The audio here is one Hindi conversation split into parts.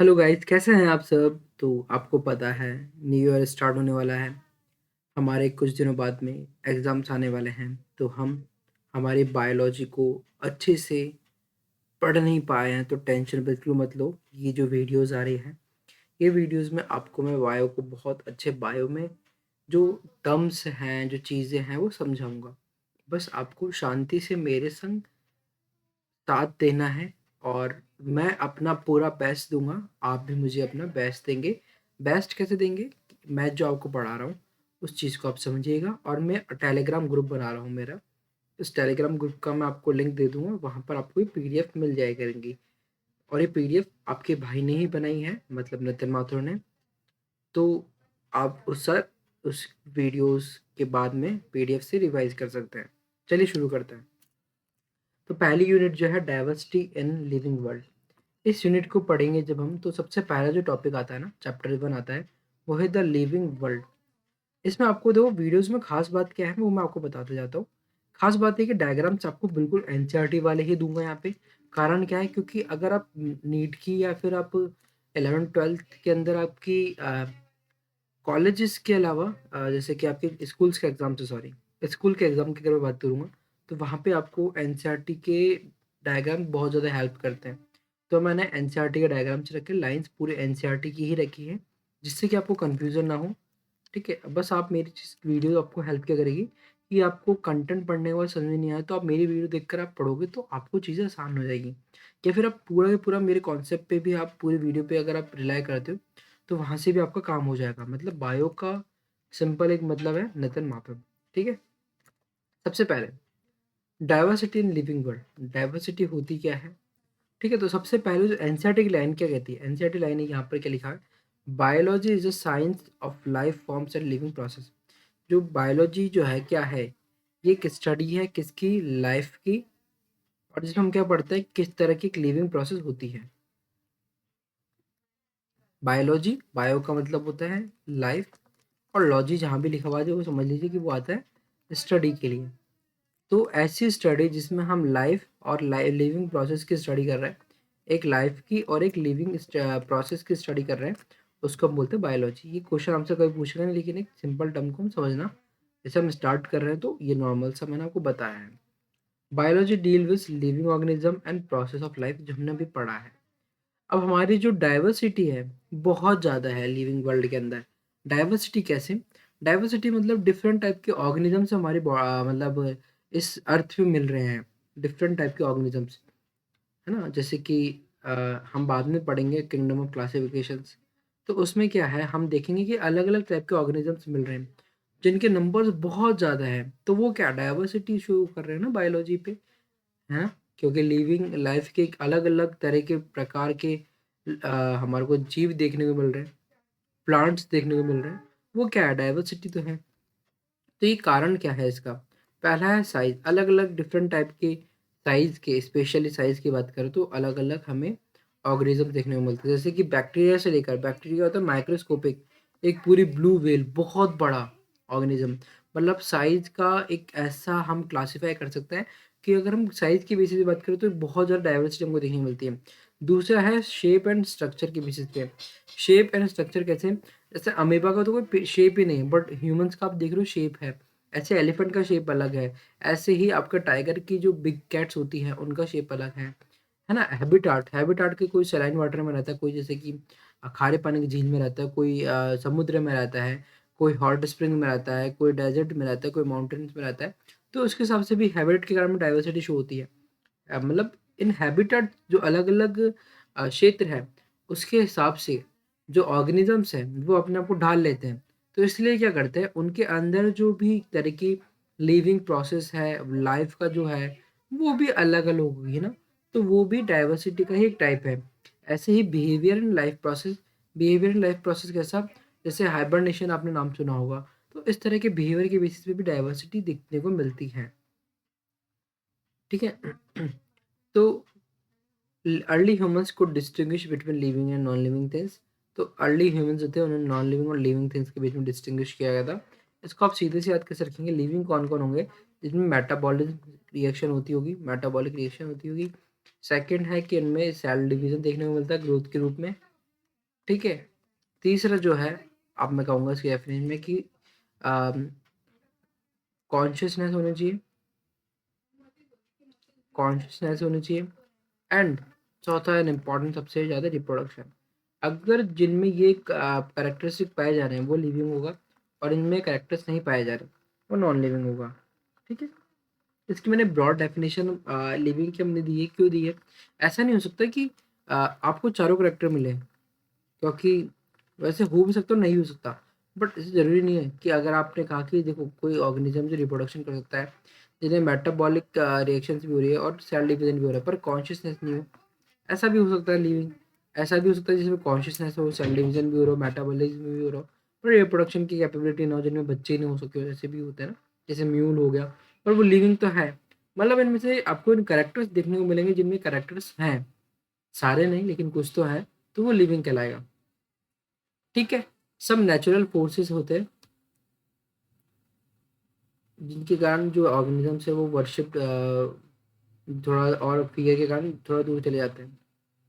हेलो गाइस, कैसे हैं आप सब। तो आपको पता है न्यू ईयर स्टार्ट होने वाला है। हमारे कुछ दिनों बाद में एग्ज़ाम्स आने वाले हैं। तो हम हमारी बायोलॉजी को अच्छे से पढ़ नहीं पाए हैं, तो टेंशन बिल्कुल मत लो। ये जो वीडियोस आ रही हैं, ये वीडियोस में आपको मैं बायो को बहुत अच्छे बायो में जो टर्म्स हैं, जो चीज़ें हैं, वो समझाऊंगा। बस आपको शांति से मेरे संग साथ देना है, और मैं अपना पूरा बेस्ट दूँगा, आप भी मुझे अपना बेस्ट देंगे। बेस्ट कैसे देंगे? मैं जो आपको पढ़ा रहा हूँ, उस चीज़ को आप समझिएगा। और मैं टेलीग्राम ग्रुप बना रहा हूँ मेरा। इस टेलीग्राम ग्रुप का मैं आपको लिंक दे दूँगा, वहाँ पर आपको ये पीडीएफ मिल जाया करेंगी। और ये पीडीएफ आपके भाई ने ही बनाई है, मतलब नितिन माथुर ने। तो आप उस वीडियोज़ के बाद में पीडीएफ से रिवाइज़ कर सकते हैं। चलिए शुरू करते हैं। तो पहली यूनिट जो है डाइवर्सिटी इन लिविंग वर्ल्ड। इस यूनिट को पढ़ेंगे जब हम, तो सबसे पहला जो टॉपिक आता है ना, चैप्टर 1 आता है, वो है द लिविंग वर्ल्ड। इसमें आपको देखो वीडियोस में खास बात क्या है, वो मैं आपको बताते जाता हूँ। खास बात है कि डायग्राम्स आपको बिल्कुल एनसीईआरटी वाले ही दूंगा यहाँ पे। कारण क्या है? क्योंकि अगर आप नीट की या फिर आप 11th-12th के अंदर आपकी कॉलेजेस के अलावा जैसे कि आपके स्कूल्स के एग्जाम से, सॉरी, स्कूल के एग्जाम की अगर मैं बात करूँगा, तो वहाँ पे आपको एनसीईआरटी के डायग्राम बहुत ज़्यादा हेल्प करते हैं। तो मैंने एनसीईआरटी के डायग्राम्स रखे, लाइंस पूरे एनसीईआरटी की ही रखी है, जिससे कि आपको कन्फ्यूज़न ना हो। ठीक है? बस आप मेरी जिस वीडियो आपको हेल्प क्या करेगी कि आपको कंटेंट पढ़ने के बाद समझ में नहीं आया, तो आप मेरी वीडियो देखकर आप पढ़ोगे, तो आपको चीज़ें आसान हो जाएगी। या फिर आप पूरा का पूरा मेरे कॉन्सेप्ट पे भी, आप पूरी वीडियो पे अगर आप रिलाय करते हो, तो वहाँ से भी आपका काम हो जाएगा। मतलब बायो का सिंपल एक मतलब है नितिन माथुर। ठीक है? सबसे पहले diversity in living world. Diversity होती क्या है? ठीक है? तो सबसे पहले जो एनसीईआरटी की लाइन क्या कहती है? एनसीईआरटी लाइन है, यहाँ पर क्या लिखा है? Biology is a science of life forms and living process. जो बायोलॉजी जो है क्या है? ये एक स्टडी है किसकी? लाइफ की। और जिसमें हम क्या पढ़ते हैं, किस तरह की एक लिविंग प्रोसेस होती है। बायोलॉजी, बायो का मतलब होता है लाइफ, और लॉजी जहाँ भी लिखा हुआ है वो समझ लीजिए कि वो आता है स्टडी के लिए। तो ऐसी स्टडी जिसमें हम लाइफ और लिविंग प्रोसेस की स्टडी कर रहे हैं, एक लाइफ की और एक लिविंग प्रोसेस की स्टडी कर रहे हैं, उसको हम बोलते हैं बायोलॉजी। ये क्वेश्चन हमसे कभी पूछेगा नहीं, लेकिन एक सिंपल टर्म को हम समझना। जैसे हम स्टार्ट कर रहे हैं, तो ये नॉर्मल सा मैंने आपको बताया है। Biology deal with living organism and process of life, जो हमने अभी पढ़ा है। अब हमारी जो डाइवर्सिटी है, बहुत ज़्यादा है लिविंग वर्ल्ड के अंदर। डाइवर्सिटी कैसे? डाइवर्सिटी मतलब डिफरेंट टाइप के ऑर्गेनिजम्स हमारे मतलब इस अर्थ पे मिल रहे हैं। डिफरेंट टाइप के ऑर्गेनिजम्स, है ना? जैसे कि हम बाद में पढ़ेंगे किंगडम ऑफ क्लासिफिकेशंस। तो उसमें क्या है, हम देखेंगे कि अलग अलग टाइप के ऑर्गेनिजम्स मिल रहे हैं, जिनके नंबर्स बहुत ज़्यादा हैं। तो वो क्या डाइवर्सिटी शो कर रहे हैं ना बायोलॉजी पे, है ना? क्योंकि लिविंग लाइफ के अलग अलग तरह के प्रकार के हमारे को जीव देखने को मिल रहे हैं, प्लांट्स देखने को मिल रहे हैं। वो क्या है? डाइवर्सिटी तो है। तो ये कारण क्या है इसका? पहला है साइज। अलग अलग डिफरेंट टाइप के साइज के, स्पेशली साइज की बात करें तो अलग अलग हमें ऑर्गेनिज्म देखने को मिलते हैं। जैसे कि बैक्टीरिया से लेकर, बैक्टीरिया होता है माइक्रोस्कोपिक, एक पूरी ब्लू व्हेल, बहुत बड़ा ऑर्गेनिज्म। मतलब साइज का एक ऐसा हम क्लासिफाई कर सकते हैं कि अगर हम साइज की बेसिस पे बात करें, तो बहुत ज़्यादा डाइवर्सिटी हमको देखने को मिलती है। दूसरा है शेप एंड स्ट्रक्चर के बेसिस पे। शेप एंड स्ट्रक्चर कैसे? जैसे अमीबा का तो कोई शेप ही नहीं है, बट ह्यूमंस का आप देख रहे हो शेप है। ऐसे एलिफेंट का शेप अलग है। ऐसे ही आपका टाइगर की जो बिग कैट्स होती हैं, उनका शेप अलग है ना? हैबिटाट, हैबिटाट के कोई सलाइन वाटर में रहता है, कोई जैसे कि खारे पानी की झील में रहता है, कोई समुद्र में रहता है, कोई हॉट स्प्रिंग में रहता है, कोई डेजर्ट में रहता है, कोई माउंटेन्स में रहता है। तो उसके हिसाब से भी हैबिटेट के कारण में डाइवर्सिटी शो होती है। मतलब इन हैबिटेट जो अलग अलग क्षेत्र है, उसके हिसाब से जो ऑर्गेनिजम्स हैं, वो अपने आप को ढाल लेते हैं। तो इसलिए क्या करते हैं, उनके अंदर जो भी तरह की लिविंग प्रोसेस है, लाइफ का जो है, वो भी अलग अलग होगी ना। तो वो भी डाइवर्सिटी का ही एक टाइप है। ऐसे ही behaviour and life process. Behaviour and life process कैसा? जैसे हाइबरनेशन आपने नाम सुना होगा। तो इस तरह के बिहेवियर के बेसिस पे भी डाइवर्सिटी देखने को मिलती है। ठीक है? तो अर्ली ह्यूमंस को distinguish between living and non living things. तो अर्ली ह्यूमंस जो थे, उन्होंने नॉन लिविंग और लिविंग थिंग्स के बीच में डिस्टिंग्विश किया गया था। इसको आप सीधे से याद कैसे रखेंगे? लिविंग कौन कौन होंगे? जिसमें मेटाबॉलिक रिएक्शन होती होगी, मेटाबॉलिक रिएक्शन होती होगी। सेकंड है कि इनमें सेल डिवीजन देखने को मिलता है ग्रोथ के रूप में। ठीक है? तीसरा जो है, अब मैं कहूँगा इसकी डेफिनेशन में कि कॉन्शियसनेस होनी चाहिए, कॉन्शियसनेस होनी चाहिए एंड चौथा एंड इम्पॉर्टेंट सबसे ज़्यादा रिप्रोडक्शन। अगर जिनमें ये कैरेक्टरिस्टिक पाए जा रहे हैं वो लिविंग होगा, और इनमें कैरेक्टर्स नहीं पाए जा रहे वो नॉन लिविंग होगा। ठीक है? इसकी मैंने ब्रॉड डेफिनेशन लिविंग की हमने दी है, क्यों दी है? ऐसा नहीं हो सकता कि आपको चारों करेक्टर मिले, क्योंकि वैसे हो भी सकता है, नहीं हो सकता, बट इसे ज़रूरी नहीं है कि अगर आपने कहा कि देखो कोई ऑर्गेनिज्म जो रिप्रोडक्शन कर सकता है, जिन्हें मेटाबॉलिक रिएक्शंस भी हो रही है और सेल डिवीजन भी हो रहा है, पर कॉन्शियसनेस नहीं हो, ऐसा भी हो सकता है लिविंग। ऐसा भी हो सकता है जिसमें कॉन्शियसनेस हो, सेल डिवीजन भी हो रहा हो, मेटाबॉलिज्म भी हो रहा हो, पर रिप्रोडक्शन की कैपेबिलिटी ना हो, जिनमें बच्चे ही नहीं हो सकते हो, ऐसे भी होते हैं ना, जैसे म्यूल हो गया, पर वो लिविंग तो है। मतलब इनमें से आपको इन कैरेक्टर्स देखने को मिलेंगे जिनमें कैरेक्टर्स हैं, सारे नहीं लेकिन कुछ तो है, तो वो लिविंग कहलाएगा। ठीक है? सब नेचुरल फोर्सेस होते हैं जिनके कारण जो ऑर्गेनिजम्स है वो वर्शिप थोड़ा और फियर के कारण थोड़ा दूर चले जाते हैं।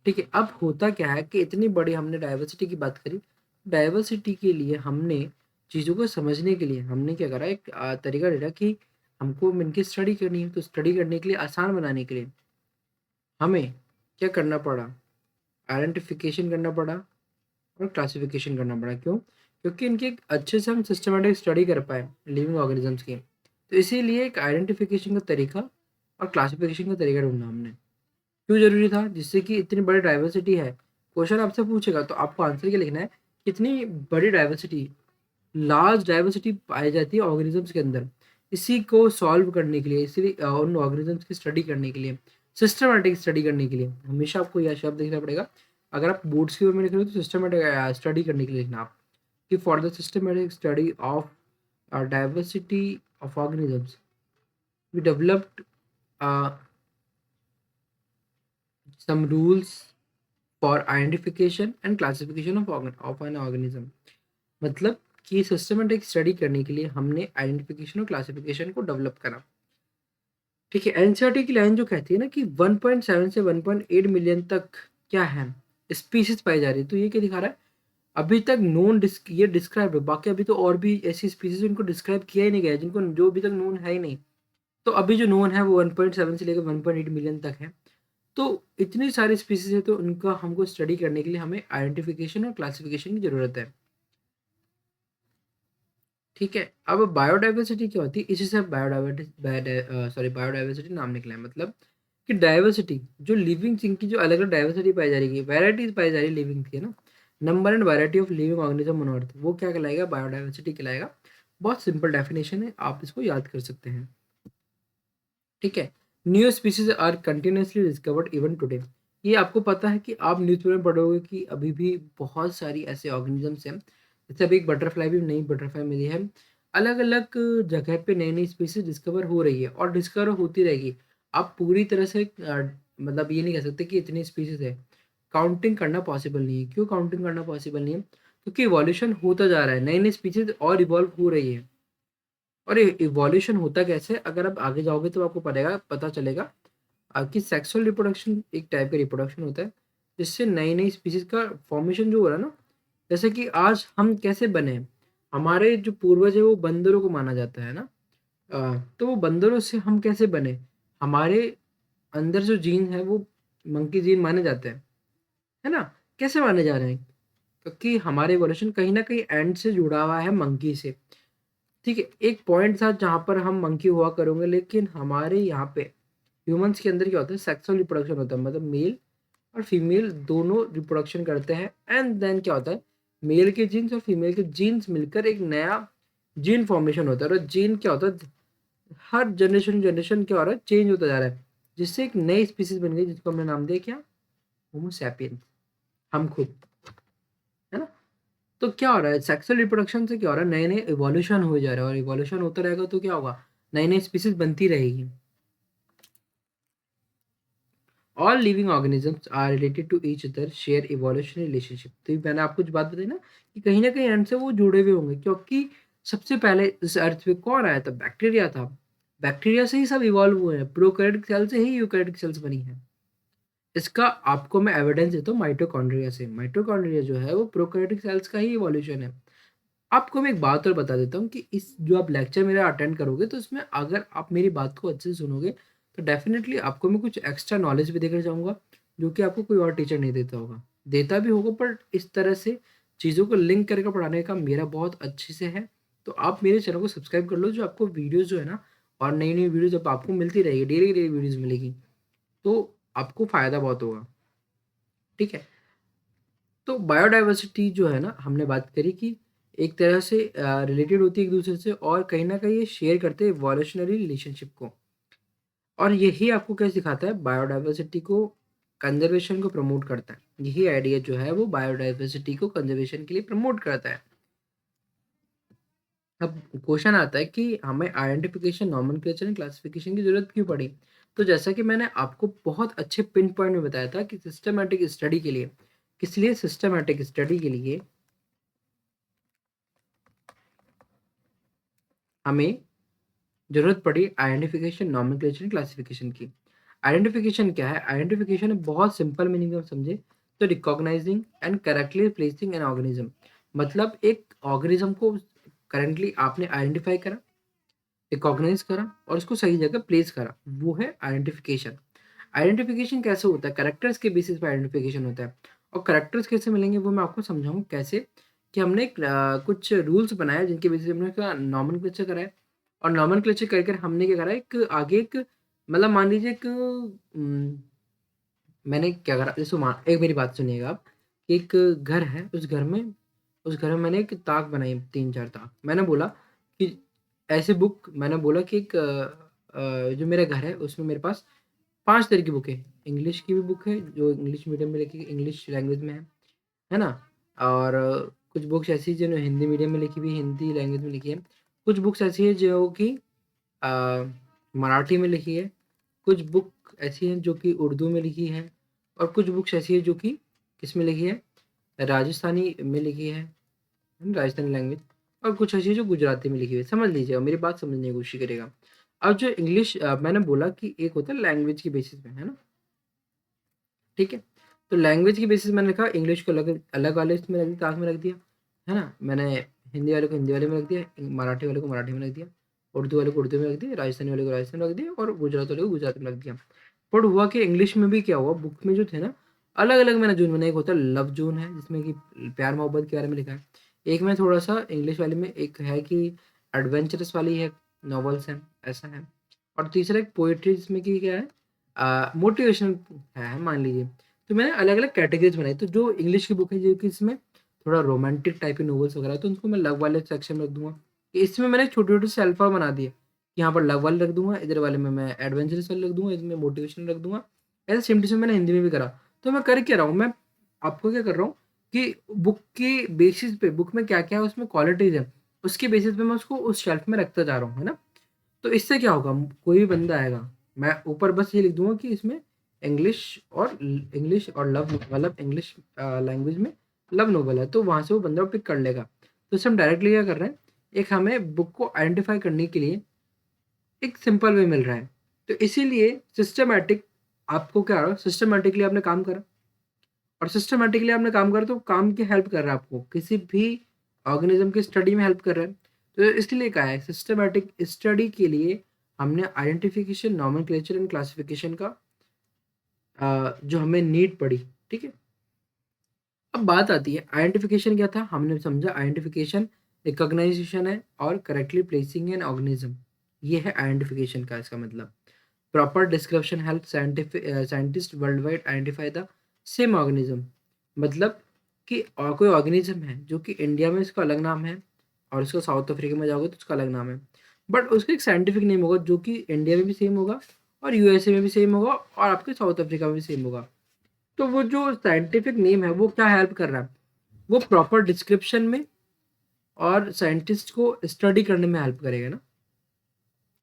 ठीक है? अब होता क्या है कि इतनी बड़ी हमने डाइवर्सिटी की बात करी, डाइवर्सिटी के लिए हमने चीज़ों को समझने के लिए हमने क्या करा, एक तरीका ढूँढा कि हमको इनकी स्टडी करनी है, तो स्टडी करने के लिए आसान बनाने के लिए हमें क्या करना पड़ा, आइडेंटिफिकेशन करना पड़ा और क्लासिफिकेशन करना पड़ा। क्यों? क्योंकि इनकी एक अच्छे से हम सिस्टमैटिक स्टडी कर पाए लिविंग ऑर्गेनिजम्स की। तो इसीलिए एक आइडेंटिफिकेशन का तरीका और क्लासिफिकेशन का तरीका ढूँढा हमने। क्यों ज़रूरी था? जिससे कि इतनी बड़ी डाइवर्सिटी है, क्वेश्चन आपसे पूछेगा तो आपको आंसर क्या लिखना है, कितनी बड़ी डाइवर्सिटी, लार्ज डाइवर्सिटी पाई जाती है ऑर्गेनिजम्स के अंदर। इसी को सॉल्व करने के लिए, इसीलिए उन ऑर्गेनिजम्स की स्टडी करने के लिए, सिस्टमैटिक स्टडी करने के लिए हमेशा आपको यह शब्द लिखना पड़ेगा। अगर आप बोर्ड्स की ओर में लिख रहे हो तो सिस्टमैटिक स्टडी करने के लिए लिखना आप, कि for the systematic study of diversity of organisms we developed some rules for identification and classification of an organism। मतलब कि सिस्टमेटिक स्टडी करने के लिए हमने आइडेंटिफिकेशन और क्लासिफिकेशन को डेवलप करा। ठीक है? एनसीईआरटी की लाइन जो कहती है ना कि 1.7 से 1.8 मिलियन तक क्या है, स्पीशीज पाई जा रही है, तो ये क्या दिखा रहा है, अभी तक नोन ये डिस्क्राइब है, बाकी अभी तो और भी ऐसी स्पीशीज उनको डिस्क्राइब किया ही नहीं गया, जिनको जो अभी तक नोन है ही नहीं। तो अभी जो नोन है वो 1.7 से लेकर 1.8 मिलियन तक है। तो इतनी सारी स्पीसीज है, तो उनका हमको स्टडी करने के लिए हमें आइडेंटिफिकेशन और क्लासिफिकेशन की ज़रूरत है। ठीक है? अब बायोडाइवर्सिटी क्या होती है? इसी से बायोडाइवर्सिटी नाम निकला है। मतलब कि डाइवर्सिटी जो लिविंग थिंग की जो अलग अलग डाइवर्सिटी पाई जा रही है, वैराइटीज पाई जा रही है लिविंग की, है ना, number and variety of living organism on earth, वो क्या कहलाएगा? बायोडाइवर्सिटी कहलाएगा। बहुत सिंपल डेफिनेशन है, आप इसको याद कर सकते हैं। ठीक है? New species are continuously discovered even today. ये आपको पता है कि आप न्यूज़पेपर में पढ़ोगे कि अभी भी बहुत सारी ऐसे ऑर्गेनिजम्स हैं, जैसे अभी एक बटरफ्लाई भी नई बटरफ्लाई मिली है, अलग अलग जगह पे नई नई स्पीशीज डिस्कवर हो रही है और डिस्कवर होती रहेगी। आप पूरी तरह से मतलब ये नहीं कह सकते कि इतनी स्पीशीज है, काउंटिंग करना पॉसिबल नहीं है। क्यों काउंटिंग करना पॉसिबल नहीं है? क्योंकि इवोल्यूशन होता जा रहा है, नई नई स्पीशीज और इवॉल्व हो रही है। और ये इवोल्यूशन होता कैसे, अगर आप आगे जाओगे तो आपको पता चलेगा कि सेक्सुअल रिप्रोडक्शन एक टाइप का रिप्रोडक्शन होता है, जिससे नई नई स्पीशीज का फॉर्मेशन जो हो रहा है ना, जैसे कि आज हम कैसे बने, हमारे जो पूर्वज है वो बंदरों को माना जाता है ना, तो वो बंदरों से हम कैसे बने, हमारे अंदर जो जीन है वो मंकी जीन माने जाते हैं, है ना? कैसे माने जा रहे हैं? क्योंकि हमारे इवोल्यूशन कहीं ना कहीं एंड से जुड़ा हुआ है मंकी से। ठीक है? एक पॉइंट था जहाँ पर हम मंकी हुआ करेंगे, लेकिन हमारे यहाँ पे ह्यूमंस के अंदर क्या होता है, सेक्सुअल रिप्रोडक्शन होता है, मतलब मेल और फीमेल दोनों रिप्रोडक्शन करते हैं, एंड देन क्या होता है, मेल के जीन्स और फीमेल के जीन्स मिलकर एक नया जीन फॉर्मेशन होता है, और जीन क्या होता है, हर जनरेशन जनरेशन क्या हो रहा है, चेंज होता जा रहा है, जिससे एक नई स्पीसीज बन गई जिसको हमने नाम दिया क्या, होमो सैपियंस, हम खुद, है ना? तो क्या हो रहा है, सेक्सुअल रिप्रोडक्शन से क्या हो रहा है, नए नए इवोल्यूशन हो जा रहा है, और इवोल्यूशन होता रहेगा तो क्या होगा, नई नई स्पीसीज बनती रहेगी। All living organisms are related to each other, share evolutionary relationship. तो ये मैंने आपको जो बात बताई ना कि कहीं ना कहीं एंड से वो जुड़े हुए होंगे, क्योंकि सबसे पहले इस अर्थ पे कौन आया था, बैक्टीरिया था। बैक्टीरिया से ही सब इवॉल्व हुए हैं, प्रोकैरियोटिक सेल से ही यूकैरियोटिक सेल्स बनी है। इसका आपको मैं एविडेंस देता हूँ माइटोकॉन्ड्रिया से। माइटोकॉन्ड्रिया जो है वो प्रोकैरियोटिक सेल्स का ही इवोल्यूशन है। आपको मैं एक बात और बता देता हूँ कि इस जो आप लेक्चर मेरा अटेंड करोगे तो इसमें अगर आप मेरी बात को अच्छे से सुनोगे तो डेफिनेटली आपको मैं कुछ एक्स्ट्रा नॉलेज भी देकर जाऊँगा, जो कि आपको कोई और टीचर नहीं देता होगा। देता भी होगा पर इस तरह से चीज़ों को लिंक करके पढ़ाने का मेरा बहुत अच्छे से है। तो आप मेरे चैनल को सब्सक्राइब कर लो, जो आपको वीडियोज़ जो है ना और नई-नई वीडियोज़ जब आपको मिलती रहेगी, डेली-डेली वीडियोज़ मिलेगी, तो आपको फ़ायदा बहुत होगा। ठीक है? तो बायोडायवर्सिटी जो है ना, हमने बात करी कि एक तरह से रिलेटेड होती है एक दूसरे से और कहीं ना कहीं ये शेयर करते हैं इवोल्यूशनरी रिलेशनशिप को। और यही आपको क्या सिखाता है, बायोडायवर्सिटी को कंजर्वेशन को प्रमोट करता है। यही आइडिया जो है वो बायोडायवर्सिटी को कंजर्वेशन के लिए प्रमोट करता है। अब क्वेश्चन आता है कि हमें आइडेंटिफिकेशन, नॉमेनक्लेचर एंड क्लासिफिकेशन की जरूरत क्यों पड़ी। तो जैसा कि मैंने आपको बहुत अच्छे पिन पॉइंट में बताया था कि सिस्टमैटिक स्टडी के लिए, किस लिए सिस्टमैटिक स्टडी के लिए हमें ज़रूरत पड़ी आइडेंटिफिकेशन, नोमेनक्लेचर, क्लासिफिकेशन की। आइडेंटिफिकेशन क्या है? आइडेंटिफिकेशन बहुत सिंपल मीनिंग में समझे तो recognising and correctly placing an organism. मतलब एक ऑर्गेनिज्म को करेंटली आपने आइडेंटिफाई करा, रिकॉग्नाइज करा और उसको सही जगह प्लेस करा, वो है आइडेंटिफिकेशन। आइडेंटिफिकेशन कैसे होता है? करेक्टर्स के बेसिस पे आइडेंटिफिकेशन होता है। और करेक्टर्स कैसे मिलेंगे वो मैं आपको समझाऊँ कैसे। कि हमने कुछ रूल्स बनाए जिनके बेसिस पे हमने उसका नॉमेनक्लेचर करा है। और नॉमेनक्लेचर कर हमने क्या करा है, एक आगे एक मतलब मान लीजिए एक मैंने क्या करा, जैसे एक मेरी बात सुनिएगा आप। कि एक घर है, उस घर में मैंने एक ताक बनाई, 3-4 ताक। मैंने बोला कि ऐसे बुक, मैंने बोला कि एक जो मेरा घर है उसमें मेरे पास 5 तरह की बुक है। इंग्लिश की भी बुक है जो इंग्लिश मीडियम में लिखी, इंग्लिश लैंग्वेज में है ना? और कुछ बुक्स ऐसी हैं जो हिंदी मीडियम में लिखी हुई है, हिंदी लैंग्वेज में लिखी है। कुछ बुक्स ऐसी है जो कि अ, मराठी में लिखी है। कुछ बुक ऐसी हैं जो कि उर्दू में लिखी है। और कुछ बुक्स ऐसी है जो कि किस में लिखी है, राजस्थानी में लिखी है, राजस्थानी लैंग्वेज। और कुछ ऐसी है जो गुजराती में लिखी हुई है। समझ लीजिएगा, मेरी बात समझने की कोशिश करिएगा। अब जो इंग्लिश मैंने बोला कि एक होता है लैंग्वेज की बेसिस पे, है ना? ठीक है? तो लैंग्वेज की बेसिस मैंने कहा इंग्लिश को अलग अलग वाले इसमें रख दिया, क्लास में रख दिया, है ना? मैंने हिंदी वाले को हिंदी वाले में रख दिया, मराठी वाले को मराठी में रख दिया, उर्दू वाले को उर्दू में रख दिया, राजस्थानी वाले को राजस्थान में रख दिया और गुजरात वाले को गुजरात में रख दिया। बट हुआ कि इंग्लिश में भी क्या हुआ, बुक में जो थे ना अलग अलग मैंने जोन बनाया। एक होता है लव जोन है जिसमें कि प्यार मोहब्बत के बारे में लिखा है। एक में थोड़ा सा इंग्लिश वाले में एक है कि एडवेंचरस वाली है, नॉवेल्स हैं, ऐसा है। और तीसरा एक पोइट्री जिसमें कि क्या है, मोटिवेशनल है मान लीजिए। तो मैंने अलग अलग कैटेगरीज बनाई। तो जो इंग्लिश की बुक है जो कि इसमें थोड़ा रोमांटिक टाइप के नॉवेल्स वगैरह, तो उनको मैं लव वाले सेक्शन में रख दूंगा। इसमें मैंने छोटे छोटे से अल्फा बना दिए कि यहाँ पर लव वाले रख दूंगा, इधर वाले में मैं एडवेंचरस वाले रख दूंगा, इसमें मोटिवेशन रख दूंगा। ऐसे सेम टू सेम मैंने हिंदी में भी करा। तो मैं कर क्या रहा हूँ, मैं आपको क्या कर रहा हूँ कि बुक के बेसिस पे, बुक में क्या क्या है उसमें क्वालिटीज है, उसके बेसिस पे मैं उसको उस शेल्फ में रखता जा रहा हूँ, है ना? तो इससे क्या होगा, कोई भी बंदा आएगा, मैं ऊपर बस ये लिख दूंगा कि इसमें इंग्लिश और लव, मतलब इंग्लिश लैंग्वेज में लव नोवेल है, तो वहां से वो बंदा पिक कर लेगा। तो इससे हम डायरेक्टली क्या कर रहे हैं, एक हमें बुक को आइडेंटिफाई करने के लिए एक सिंपल वे मिल रहा है। तो इसीलिए सिस्टमैटिक, आपको क्या रहा, सिस्टमैटिकली आपने काम करा। और सिस्टमैटिकली आपने काम करा तो काम की हेल्प कर रहा है, आपको किसी भी ऑर्गेनिज्म की स्टडी में हेल्प कर रहा है। तो इसलिए कहा है सिस्टमैटिक स्टडी के लिए हमने आइडेंटिफिकेशन, नॉमेनक्लेचर एंड क्लासिफिकेशन का जो हमें नीड पड़ी। ठीक है? अब बात आती है आइडेंटिफिकेशन क्या था, हमने समझा आइडेंटिफिकेशन रिकॉग्नाइजेशन है और करेक्टली प्लेसिंग एन ऑर्गेनिज्म। ये है आइडेंटिफिकेशन का इसका मतलब। Proper description help scientist world wide identify the same organism. मतलब कि कोई ऑर्गेनिज्म है जो कि इंडिया में इसका अलग नाम है और उसका साउथ अफ्रीका में जाओगे तो उसका अलग नाम है। बट उसका एक साइंटिफिक नेम होगा जो कि इंडिया में भी सेम होगा और यूएसए में भी सेम होगा और आपके साउथ अफ्रीका में भी सेम होगा। तो वो जो साइंटिफिक नेम है वो क्या हेल्प कर रहा है, वो प्रॉपर डिस्क्रिप्शन में और साइंटिस्ट को स्टडी करने में हेल्प करेगा ना।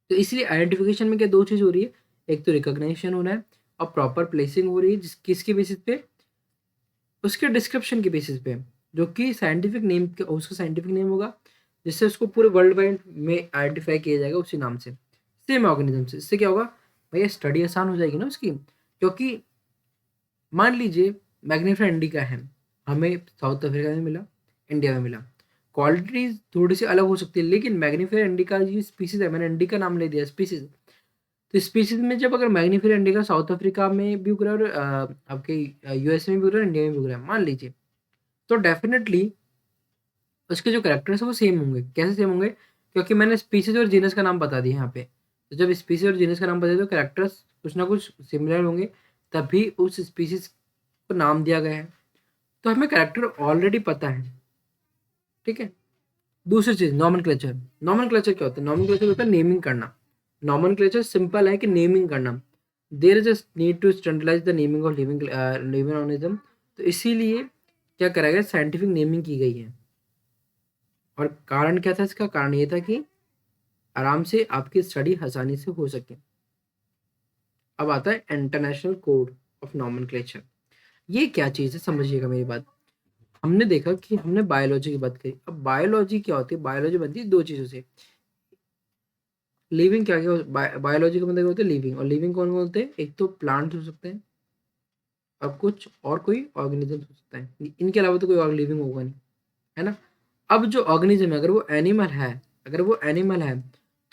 तो इसलिए आइडेंटिफिकेशन में क्या दो चीज हो रही है, एक तो रिकॉग्निशन होना है और प्रॉपर प्लेसिंग हो रही है, किसके बेसिस पे, उसके डिस्क्रिप्शन के बेसिस पे, जो कि साइंटिफिक नेम, उसका साइंटिफिक नेम होगा जिससे उसको पूरे वर्ल्ड वाइड में आइडेंटिफाई किया जाएगा उसी नाम से, सेम ऑर्गेनिज्म से। इससे क्या होगा भैया, स्टडी आसान हो जाएगी ना उसकी। क्योंकि मान लीजिए मैग्नीफेरा इंडिका है, हमें साउथ अफ्रीका में मिला, इंडिया में मिला। क्वालिटीज थोड़ी सी अलग हो सकती है, लेकिन मैग्नीफेरा इंडिका जो स्पीसीज है, मैंने इंडिका नाम ले दिया स्पीसीज, तो स्पीसीज में जब अगर मैग्नीफेरा इंडिका साउथ अफ्रीका में भी उग रहा है और आपके यूएस में भी उग रहा है, इंडिया में भी उग रहा है, मान लीजिए, तो डेफिनेटली उसके जो कैरेक्टर्स है वो सेम होंगे। कैसे सेम होंगे? क्योंकि मैंने स्पीसीज और जीनस का नाम बता दिया यहाँ पे। तो जब स्पीसीज और जीनस का नाम बता दिया तो कैरेक्टर्स कुछ ना कुछ सिमिलर होंगे, तभी उस स्पीसीज को नाम दिया गया है। तो हमें कैरेक्टर ऑलरेडी पता है, ठीक है। दूसरी चीज नॉमेनक्लेचर। नॉमेनक्लेचर क्या होता है? नॉमेनक्लेचर होता है नेमिंग करना। नॉमेनक्लेचर सिंपल है कि नेमिंग करना। There is a need to standardise the naming of living living organism. तो इसीलिए क्या करा गया, साइंटिफिक नेमिंग की गई है। और कारण क्या था इसका? कारण ये था कि आराम से आपकी स्टडी आसानी से हो सके। अब आता है इंटरनेशनल कोड ऑफ नॉमेनक्लेचर। ये क्या चीज़ है, समझिएगा मेरी बात। हमने देखा कि हमने बायोलॉजी की बात करी। अब बायोलॉजी क्या होती है? बायोलॉजी बनती है दो चीज़ों से। लिविंग क्या क्या बायोलॉजी का मतलब क्या होता है? लिविंग। और लिविंग कौन कौन होते हैं? एक तो प्लांट हो सकते हैं और कुछ और कोई ऑर्गेनिज्म हो सकता है। इनके अलावा तो कोई और लिविंग होगा नहीं, है ना। अब जो ऑर्गेनिज्म है, अगर वो एनिमल है,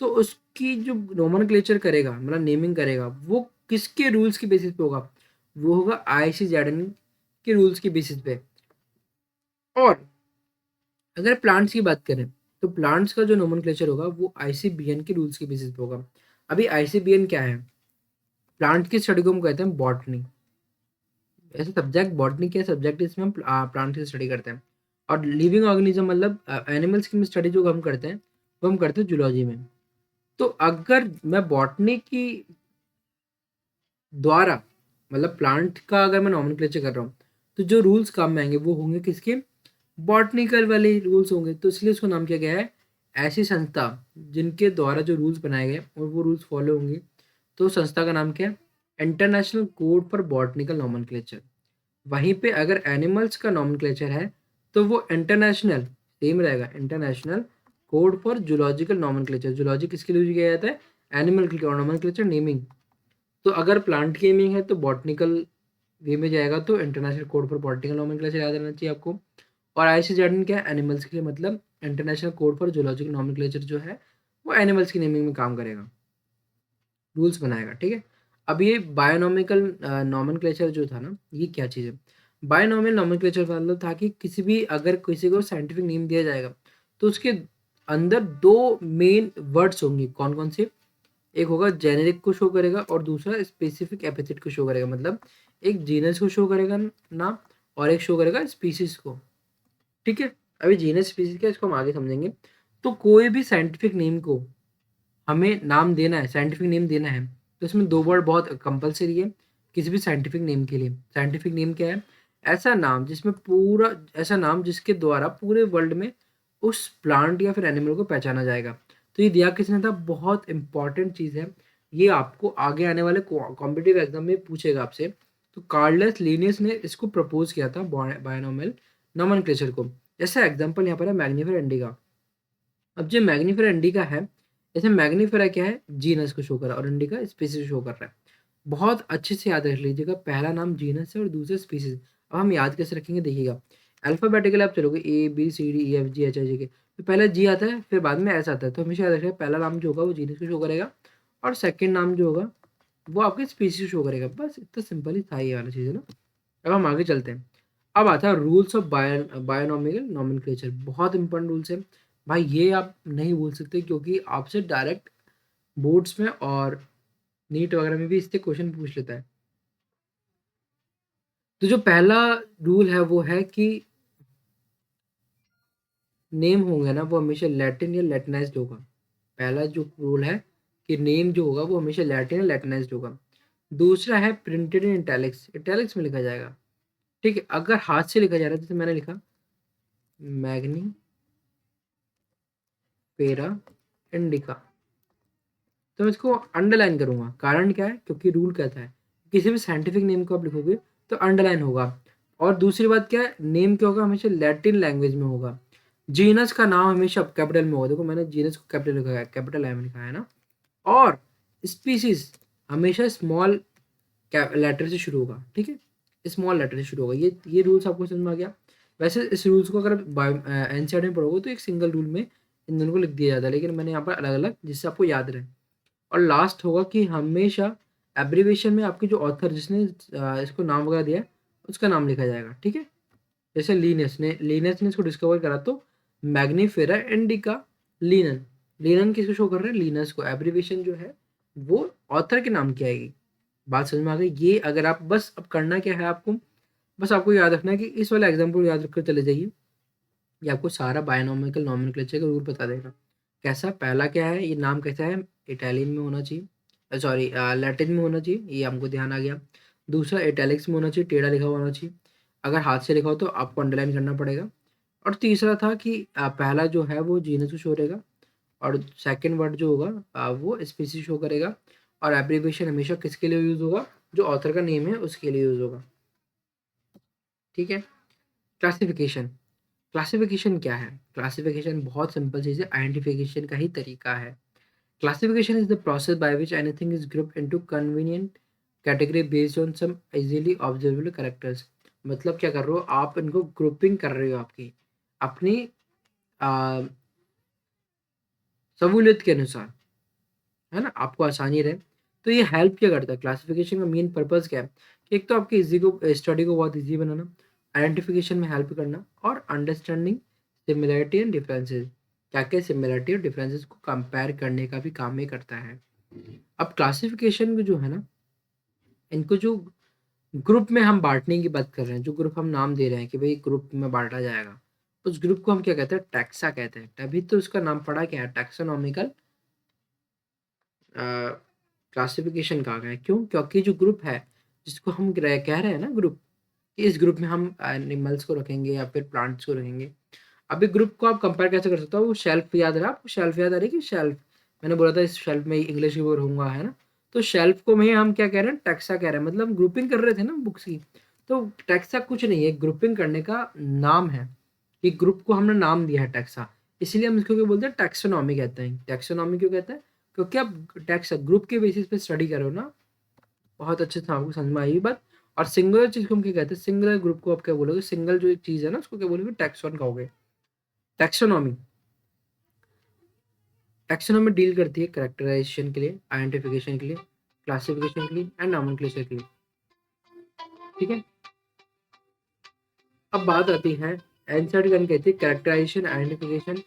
तो उसकी जो नोमेनक्लेचर करेगा, मतलब नेमिंग करेगा, वो किसके रूल्स के बेसिस पे होगा? वो होगा आईसीजेड के रूल्स के बेसिस पे। और अगर प्लांट्स की बात करें, तो प्लांट्स का जो नोमेनक्लेचर होगा वो आईसीबीएन के रूल्स के बेसिस पे होगा। अभी आईसीबीएन क्या है? प्लांट की स्टडी को हम कहते हैं बॉटनी। ऐसे सब्जेक्ट बॉटनी के सब्जेक्ट, इसमें हम प्लांट की स्टडी करते हैं। और लिविंग ऑर्गेनिज्म मतलब एनिमल्स की स्टडी जो हम करते हैं, वो हम करते हैं जूलॉजी में। तो अगर मैं बॉटनी की द्वारा, मतलब प्लांट का अगर मैं नॉमेनक्लेचर कर रहा हूँ, तो जो रूल्स काम में आएंगे वो होंगे किसके? बॉटनिकल वाले रूल्स होंगे। तो इसलिए उसको नाम किया गया है ऐसी संस्था जिनके द्वारा जो रूल्स बनाए गए और वो रूल्स फॉलो होंगे। तो संस्था का नाम क्या है? International code for botanical nomenclature. वहीं पे अगर एनिमल्स का नॉमेनक्लेचर है, तो वो इंटरनेशनल सेम रहेगा, international code for zoological nomenclature. Zoology किसके लिए यूज किया जाता है? एनिमल के नॉमेनक्लेचर नेमिंग। तो अगर प्लांट की नेमिंग है तो बॉटनिकल वे में जाएगा, तो international code for botanical nomenclature याद रहना चाहिए आपको। और आईसीजेड क्या है? एनिमल्स के लिए, मतलब international code for zoological nomenclature जो है वो एनिमल्स की नेमिंग में काम करेगा, रूल्स बनाएगा, ठीक है। अब ये बायोनॉमिकल नॉमेनक्लेचर जो था ना, ये क्या चीज़ है? बायोनॉमिकल नॉमेनक्लेचर मतलब था कि किसी भी, अगर किसी को साइंटिफिक नेम दिया जाएगा, तो उसके अंदर दो मेन वर्ड्स होंगे। कौन कौन से? एक होगा जेनेरिक को शो करेगा और दूसरा स्पेसिफिक एपिथेट को शो करेगा। मतलब एक जीनस को शो करेगा नाम, और एक शो करेगा स्पीसीज को, ठीक है। अभी जीनस स्पीसीज क्या, इसको हम आगे समझेंगे। तो कोई भी साइंटिफिक नेम को हमें नाम देना है, साइंटिफिक नेम देना है, तो इसमें दो वर्ड बहुत कंपलसरी है किसी भी साइंटिफिक नेम के लिए। साइंटिफिक नेम क्या है? ऐसा नाम जिसमें पूरा, ऐसा नाम जिसके द्वारा पूरे वर्ल्ड में उस प्लांट या फिर एनिमल को पहचाना जाएगा। तो ये दिया किसने था? बहुत इंपॉर्टेंट चीज़ है। ये आपको आगे आने वाले कॉम्पिटिटिव एग्जाम में पूछेगा आपसे। तो कार्लस लिनियस ने इसको प्रपोज किया था, बायनोमियल नोमेनक्लेचर को। जैसे एग्जांपल यहाँ पर है मैग्नीफेरा इंडिका। अब जो मैग्नीफेरा इंडिका है, इसमें मैग्नीफेरा क्या है? जीनस को शो कर रहा है और इंडिका स्पीसीज शो कर रहा है। बहुत अच्छे से याद रख लीजिएगा, पहला नाम जीनस है और दूसरा स्पीसीज। अब हम याद कैसे रखेंगे, देखिएगा। अल्फाबेटिकल आप चलोगे ABCDEFGHIJ के, तो पहले जी आता है, फिर बाद में एस आता है। तो हमेशा याद रखिएगा, पहला नाम जो होगा वो जीनस को शो करेगा और सेकंड नाम जो होगा वो आपके स्पीसीज शो करेगा। बस इतना सिंपल ही था ये वाला चीज़, है ना। अब हम आगे चलते हैं। अब आता है रूल्स ऑफ बायोनॉमिकल नॉमेनक्लेचर। बहुत इंपॉर्टेंट रूल्स है भाई, ये आप नहीं भूल सकते, क्योंकि आपसे डायरेक्ट बोर्ड्स में और नीट वगैरह में भी इससे क्वेश्चन पूछ लेता है। तो जो पहला रूल है वो है कि नेम होंगे ना वो हमेशा लैटिन या लैटिनाइज्ड होगा। पहला जो रूल है कि नेम जो होगा वो हमेशा लैटिन या लैटिनाइज्ड होगा। दूसरा है प्रिंटेड इन इटैलिक्स, इटैलिक्स में लिखा जाएगा, ठीक है। अगर हाथ से लिखा जा रहा है, जैसे मैंने लिखा मैग्नी पेरा इंडिका, तो मैं इसको अंडरलाइन करूंगा। कारण क्या है? क्योंकि रूल कहता है किसी भी साइंटिफिक नेम को आप लिखोगे तो अंडरलाइन होगा। और दूसरी बात क्या है? नेम क्या होगा? हमेशा लैटिन लैंग्वेज में होगा। जीनस का नाम हमेशा कैपिटल में होगा। देखो मैंने जीनस को कैपिटल लिखा है, कैपिटल आई में लिखा है ना। और स्पीसीज हमेशा स्मॉल लेटर से शुरू होगा, ठीक है। स्मॉल लेटर से शुरू होगा। ये रूल्स आपको समझ में आ गया। वैसे इस रूल्स को अगर एनसीईआरटी में पढ़ोगे तो एक सिंगल रूल में इन दोनों को लिख दिया जाता है, लेकिन मैंने यहाँ पर अलग अलग जिससे आपको याद रहे। और लास्ट होगा कि हमेशा एब्रीविएशन में आपके जो ऑथर जिसने इसको नाम वगैरह दिया है उसका नाम लिखा जाएगा, ठीक है। जैसे लीनस ने इसको डिस्कवर करा तो मैग्नीफेरा इंडिका लीनन, लीनन किसको शो कर रहे हैं, लीनस को। एब्रीविएशन जो है वो ऑथर के नाम की आएगी। बात समझ में आ गई। ये अगर आप बस अब करना क्या है आपको, बस आपको याद रखना है कि इस वाला एग्जाम्पल याद रखकर चले जाइए। ये आपको सारा बायनोमिकल नॉमेनक्लेचर का रूल बता देगा। कैसा, पहला क्या है, ये नाम कैसा है, इटालियन में होना चाहिए, सॉरी लैटिन में होना चाहिए, ये हमको ध्यान आ गया। दूसरा इटैलिक्स में होना चाहिए, टेढ़ा लिखा हुआ होना चाहिए। अगर हाथ से लिखा हो तो आपको अंडरलाइन करना पड़ेगा। और तीसरा था कि पहला जो है वो जीनस को शो करेगा, और सेकंड वर्ड जो होगा वो स्पीसीज शो करेगा। और एब्रीविएशन हमेशा किसके लिए यूज होगा, जो ऑथर का नेम है उसके लिए यूज होगा, ठीक है। क्लासिफिकेशन, क्लासिफिकेशन क्या है, क्लासिफिकेशन बहुत सिंपल चीज़ है, आइडेंटिफिकेशन का ही तरीका है। Classification is the process by which anything is grouped into convenient category based on some easily observable characters. मतलब क्या कर रहे हो आप, इनको ग्रुपिंग कर रहे हो आपकी अपनी आ, सहूलियत के अनुसार, है ना, आपको आसानी रहे। तो ये हेल्प क्या करता है, क्लासिफिकेशन का मेन पर्पस क्या है कि एक तो आपकी इजी को स्टडी को बहुत इजी बनाना, आइडेंटिफिकेशन में हेल्प करना, और अंडरस्टैंडिंग सिमिलरिटी एंड डिफरेंसेस, क्या क्या सिमिलरिटी और डिफरेंसेस को कंपेयर करने का भी काम ये करता है। अब क्लासिफिकेशन को जो है ना, इनको जो ग्रुप में हम बांटने की बात कर रहे हैं, जो ग्रुप हम नाम दे रहे हैं कि भाई ग्रुप में बांटा जाएगा, उस ग्रुप को हम क्या कहते हैं, टैक्सा कहते हैं। तभी तो उसका नाम पड़ा क्या है, टैक्सोनॉमिकल क्लासिफिकेशन कहा गया है। क्यों, क्योंकि जो ग्रुप है जिसको हम कह रहे हैं ना ग्रुप, इस ग्रुप में हम एनिमल्स को रखेंगे या फिर प्लांट्स को रखेंगे। अभी ग्रुप को आप कंपेयर कैसे कर सकते हो, वो शेल्फ याद रहा आपको, शेल्फ याद आ रही कि शेल्फ, मैंने बोला था इस शेल्फ में इंग्लिश की वर्ड होगा, है ना। तो शेल्फ को में हम क्या कह रहे हैं, टैक्सा कह रहे हैं, मतलब ग्रुपिंग कर रहे थे ना बुक्स की। तो टैक्सा कुछ नहीं है, ग्रुपिंग करने का नाम है कि ग्रुप को हमने नाम दिया है टैक्सा, इसलिए हम इसको क्या बोलते हैं, टैक्सोनॉमी कहते हैं। टैक्सोनॉमी क्यों कहते हैं, क्योंकि आप टैक्स ग्रुप के बेसिस पे स्टडी करो ना। बहुत अच्छे से आपको समझ में आई बात। और सिंगुलर चीज को हम क्या कहते हैं, सिंगुलर ग्रुप को आप क्या बोलोगे, सिंगल जो एक चीज है ना उसको क्या बोलोगे, टैक्सॉन कहोगे। टैक्सोनॉमी, टैक्सोनॉमी डील करती है कैरेक्टराइजेशन के लिए, आइडेंटिफिकेशन के लिए, क्लासिफिकेशन के लिए एंड नॉमेनक्लेचर के लिए, ठीक है। अब बात आती है एनसीईआरटी गन कहती है characterisation, identification,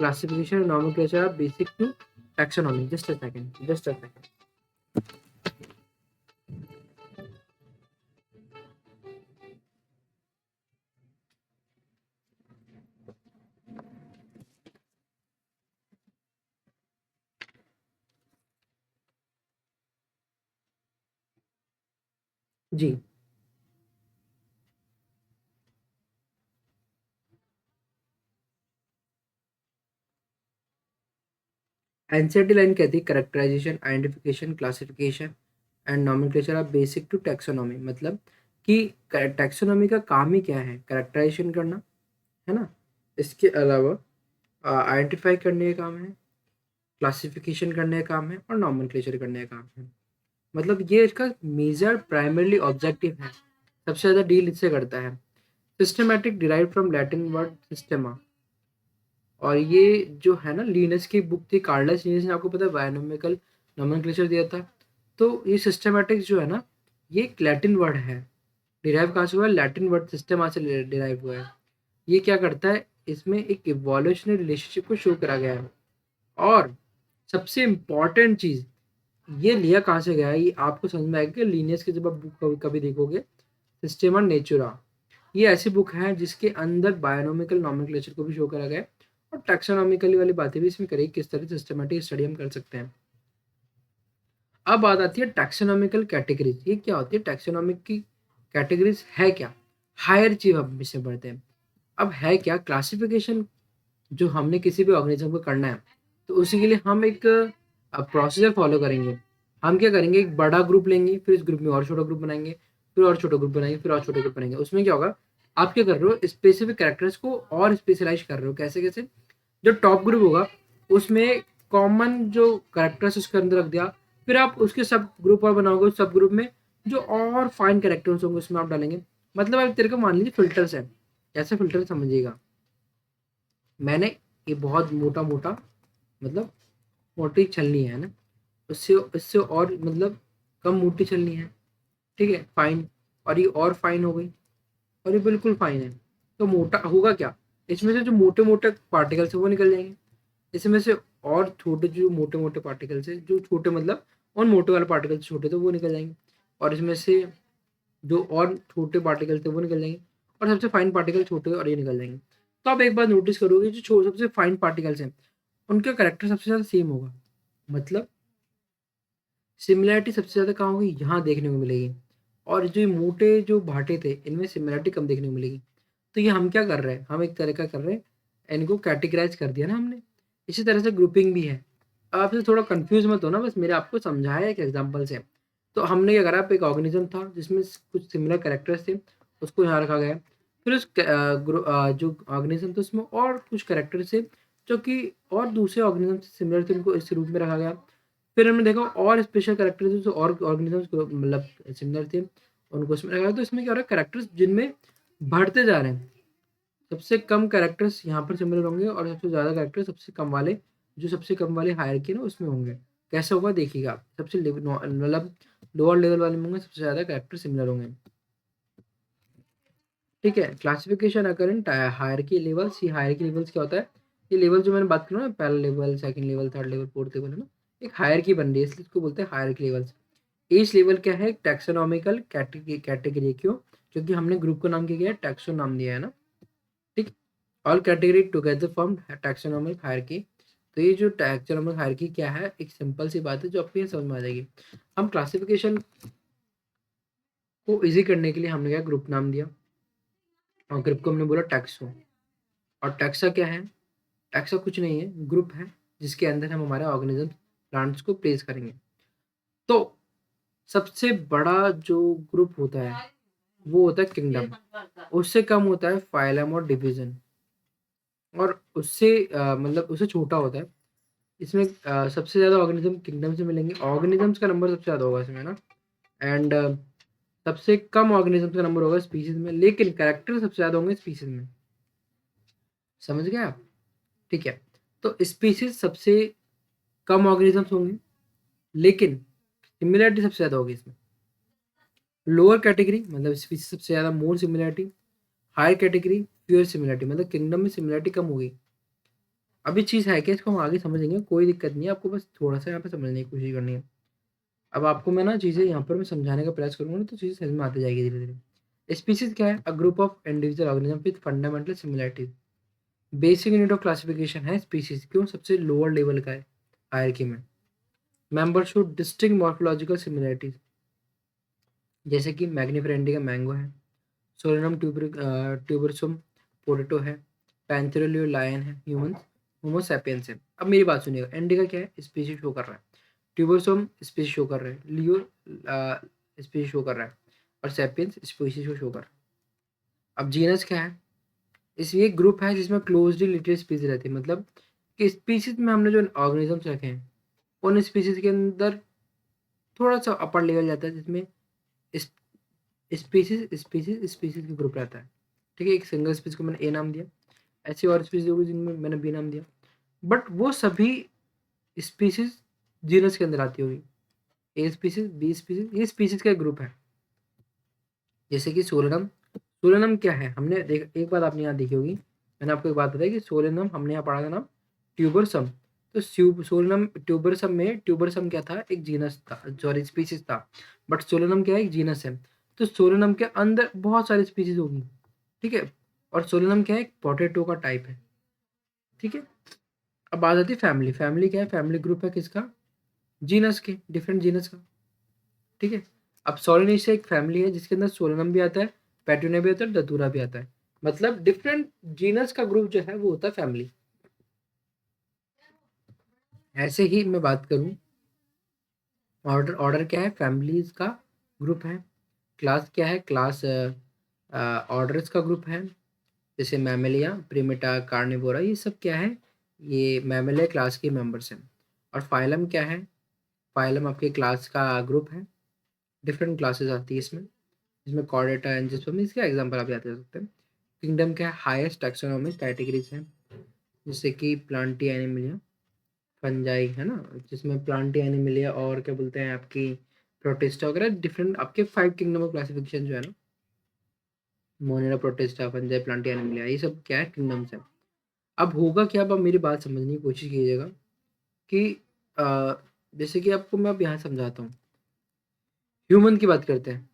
classification, nomenclature are basic to taxonomy. Just a second, just a second. जी, एनसीईआरटी लाइन कहती है characterisation, identification, classification and nomenclature are basic to taxonomy. मतलब कि टैक्सोनॉमी का काम ही क्या है, कैरेक्टराइजेशन करना, है ना। इसके अलावा आइडेंटिफाई करने का काम है, क्लासिफिकेशन करने का काम है, और नॉमेनक्लेचर करने का काम है। मतलब ये इसका मेजर प्राइमरली ऑब्जेक्टिव है, सबसे ज़्यादा डील इससे करता है। Systematic derive from Latin word systema. और ये जो है ना, लीनस की बुक थी, कार्लस लीनस ने आपको पता है बायोनॉमिकल नोमेनक्लेचर दिया था। तो ये सिस्टमैटिक जो है ना, ये एक लैटिन वर्ड है, डिराइव कहाँ से हुआ है, लैटिन वर्ड सिस्टमा से डिराइव हुआ है। ये क्या करता है, इसमें एक इवोल्यूशनरी रिलेशनशिप को शो करा गया है। और सबसे इम्पॉर्टेंट चीज़, ये लिया कहाँ से गया है, ये आपको समझ में आएगा कि लीनियस की जब आप बुक कभी कभी देखोगे, सिस्टेमा नेचुरा, ये ऐसी बुक है जिसके अंदर बायोनॉमिकल नॉमेनक्लेचर को भी शो करा गया है, और टैक्सोनॉमिकली वाली बातें भी इसमें करी, किस तरह सिस्टमेटिक स्टडी हम कर सकते हैं। अब बात आती है टैक्सोनॉमिकल कैटेगरीज। ये क्या होती है, टैक्सोनॉमिक की कैटेगरीज है क्या, हायर चीज हम इससे बढ़ते हैं। अब है क्या क्लासिफिकेशन, जो हमने किसी भी ऑर्गेनिज्म को करना है तो उसी के लिए हम एक प्रोसीजर फॉलो करेंगे। हम क्या करेंगे, एक बड़ा ग्रुप लेंगे, फिर इस ग्रुप में और छोटा ग्रुप बनाएंगे, फिर और छोटा ग्रुप बनाएंगे, फिर और छोटा ग्रुप बनाएंगे। उसमें क्या होगा, आप क्या कर रहे हो, स्पेसिफिक कैरेक्टर्स को और स्पेशलाइज कर रहे हो। कैसे कैसे, जो टॉप ग्रुप होगा उसमें कॉमन जो कैरेक्टर्स उसके अंदर रख दिया, फिर आप उसके सब ग्रुप और बनाओगे, उस सब ग्रुप में जो और फाइन कैरेक्टर्स होंगे उसमें आप डालेंगे। मतलब अब तेरे को मान लीजिए फिल्टर्स है, कैसे फिल्टर समझिएगा। मैंने ये बहुत मोटा मोटा, मतलब मोटी छलनी है ना, उससे इससे और मतलब कम मोटी छलनी है, ठीक है, फाइन। और ये और फाइन हो गई, और ये बिल्कुल फाइन है। तो मोटा होगा क्या, इसमें से जो मोटे मोटे पार्टिकल्स है वो निकल जाएंगे, इसमें से और छोटे जो मोटे मोटे पार्टिकल्स है, जो छोटे मतलब और मोटे वाले पार्टिकल्स छोटे थे वो निकल जाएंगे, और इसमें से जो और छोटे पार्टिकल्स थे वो निकल जाएंगे, और सबसे फाइन पार्टिकल छोटे और ये निकल जाएंगे। तो आप एक बार नोटिस करोगे जो सबसे फाइन पार्टिकल्स हैं उनका करेक्टर सबसे ज़्यादा सेम होगा। मतलब सिमिलैरिटी सबसे ज़्यादा कहाँ होगी, यहाँ देखने को मिलेगी। और जो ये मोटे जो भाटे थे इनमें सिमिलैरिटी कम देखने को मिलेगी। तो ये हम क्या कर रहे हैं, हम एक तरह का कर रहे हैं, इनको कैटेगराइज कर दिया ना हमने। इसी तरह से ग्रुपिंग भी है। अब आपसे थोड़ा कंफ्यूज मत हो ना, बस मेरे आपको समझाया एक एग्जांपल से। तो हमने क्या करा, एक ऑर्गेनिज्म था जिसमें कुछ सिमिलर कैरेक्टर्स थे, उसको यहाँ रखा गया। फिर उस जो ऑर्गेनिज्म था उसमें और कुछ कैरेक्टर्स थे जो कि और दूसरे ऑर्गेनिज्म से सिमिलर थे, उनको इस रूप में रखा गया। फिर हमने देखा और स्पेशल कैरेक्टर्स जो और ऑर्गेनिजम्स मतलब सिमिलर थे उनको इसमें लगाया। तो इसमें क्या हो रहा है, कैरेक्टर्स जिनमें बढ़ते जा रहे हैं, सबसे कम कैरेक्टर्स यहाँ पर सिमिलर होंगे और सबसे ज़्यादा कैरेक्टर्स सबसे कम वाले, जो सबसे कम वाले हायरार्की है ना उसमें होंगे। कैसे होगा देखिएगा आप, सबसे मतलब लोअर लेवल वाले में होंगे सबसे ज़्यादा कैरेक्टर सिमिलर होंगे। ठीक है, क्लासिफिकेशन अकॉर्डिंग हायरार्की लेवल्स। ये हायरार्की लेवल्स क्या होता है, ये लेवल जो मैंने बात की ना, पहला level, second level, third level, fourth level, है ना, एक हायरार्की बन रही है, इसलिए इसको बोलते हैं हायरार्की लेवल्स। एज लेवल क्या है, टैक्सोनॉमिकल कैटेगरी क्यों, क्योंकि हमने ग्रुप का नाम क्या किया है, टैक्सो नाम दिया है ना। ठीक, all category together form taxonomic hierarchy. तो ये जो टैक्सोनॉमिक हायरार्की क्या है, एक सिंपल सी बात है जो आपको ये समझ में आ जाएगी। हम क्लासिफिकेशन को इजी करने के लिए हमने क्या ग्रुप नाम दिया, और ग्रुप को हमने बोला टैक्सो। और टैक्सा क्या है, टैक्सा कुछ नहीं है, ग्रुप है जिसके अंदर हम हमारे ऑर्गेनिज्म प्लांट्स को प्लेस करेंगे। तो सबसे बड़ा जो ग्रुप होता है वो होता है किंगडम, उससे कम होता है फाइलम और डिवीजन, और उससे मतलब उससे छोटा होता है। इसमें सबसे ज़्यादा ऑर्गेनिज्म किंगडम से मिलेंगे, ऑर्गेनिजम्स का नंबर सबसे ज़्यादा होगा इसमें ना। एंड सबसे कम ऑर्गेनिज्म का नंबर होगा स्पीसीज में, लेकिन कैरेक्टर सबसे ज़्यादा होंगे स्पीसीज में। समझ गए आप? ठीक है, तो स्पीसीज सबसे कम ऑर्गेनिजम्स होंगे, लेकिन सिमिलरिटी सबसे ज़्यादा होगी इसमें। लोअर कैटेगरी मतलब स्पीसीज सबसे ज़्यादा more similarity, higher category fewer similarity, मतलब किंगडम में सिमिलरिटी कम होगी। अभी चीज़ है क्या, इसको हम आगे समझेंगे, कोई दिक्कत नहीं है, आपको बस थोड़ा सा यहाँ पे समझने की कोशिश करनी है। अब आपको मैं ना चीज़ें यहाँ पर मैं समझाने का प्रयास करूँगा ना, तो चीज़ें समझ में आती जाएगी धीरे धीरे। स्पीसीज क्या है, a group of individual organism with fundamental similarities. Basic unit of classification है स्पीसीज, क्यों, सबसे लोअर लेवल का है हायरार्की में। Member show distinct morphological similarities, जैसे कि मैग्निफेरा इंडिका मैंगो है, सोलेनम ट्यूबरसुम पोटैटो है, पैंथेरोलियो लायन है, ह्यूमन होमो सैपियंस है। अब मेरी बात सुनिएगा, इंडिका क्या है, स्पीशीज शो कर रहा है, ट्यूबरसुम स्पीशीज शो कर रहे हैं, लियो स्पीशीज शो कर रहा है, और सैपियंस स्पीशीज को शो कर रहा है। अब जीनस क्या है, इस ये ग्रुप है जिसमें क्लोजली रिलेटेड स्पीसीज रहती है। मतलब कि स्पीसीज में हमने जो ऑर्गेनिजम्स रखे हैं उन स्पीसीज के अंदर थोड़ा सा अपर लेवल जाता है, जिसमें स्पीसीज स्पीसीज स्पीसीज का ग्रुप रहता है। ठीक है, एक सिंगल स्पीसीज को मैंने ए नाम दिया, ऐसी और स्पीसीज होगी जिनमें मैंने बी नाम दिया, बट वो सभी स्पीसीज जीनस के अंदर आती होगी। ए स्पीसीज, बी स्पीसीज, ये स्पीसीज का एक ग्रुप है। जैसे कि सोलेनम, सोलेनम क्या है, हमने देख एक बात आपने यहाँ देखी होगी, मैंने आपको एक बात बताई कि सोलेनम हमने यहाँ पढ़ा था नाम ट्यूबरसम। तो सोलेनम ट्यूबरसम में, ट्यूबरसम क्या था, एक जीनस था, सॉरी स्पीसीज था, बट सोलेनम क्या है, एक जीनस है। तो सोलेनम के अंदर बहुत सारी स्पीसीज होगी, ठीक है, और सोलेनम क्या है, एक पोटैटो का टाइप है। ठीक है, अब बात आती है फैमिली, फैमिली क्या है, फैमिली ग्रुप है किसका, जीनस के, डिफरेंट जीनस का। ठीक है, अब सोलेनेसिया एक फैमिली है जिसके अंदर सोलेनम भी आता है, पेटूनिया भी आता है, दतूरा भी आता है। मतलब डिफरेंट जीनस का ग्रुप जो है वो होता है फैमिली। ऐसे ही मैं बात करूं, ऑर्डर, ऑर्डर क्या है, फैमिलीज का ग्रुप है। क्लास क्या है, क्लास ऑर्डर्स का ग्रुप है, जैसे मैमेलिया, प्रिमेटा, कार्निवोरा, ये सब क्या है, ये मैमेलिया क्लास के मेंबर्स हैं। और फाइलम क्या है, फाइलम आपके क्लास का ग्रुप है, डिफरेंट क्लासेस आती है इसमें, जिसमें कॉर्डेटा, एंजियोस्पर्म, इसके एग्जांपल आप याद कर सकते हैं। किंगडम क्या है, हाईएस्ट टैक्सोनॉमिक कैटेगरीज हैं, जैसे कि प्लांटी एनिमलिया, फंजाई है ना, जिसमें प्लांटी एनिमलिया और क्या बोलते हैं आपकी प्रोटिस्टा वगैरह, डिफरेंट आपके 5 किंगडम ऑफ क्लासिफिकेशन जो है ना, Monera, protista, fungi, Plantae Animalia, ये सब क्या है, किंगडम्स है। अब होगा क्या, अब आप मेरी बात समझने की कोशिश कीजिएगा कि अ, जैसे कि आपको मैं अब यहाँ समझाता हूँ। ह्यूमन की बात करते हैं।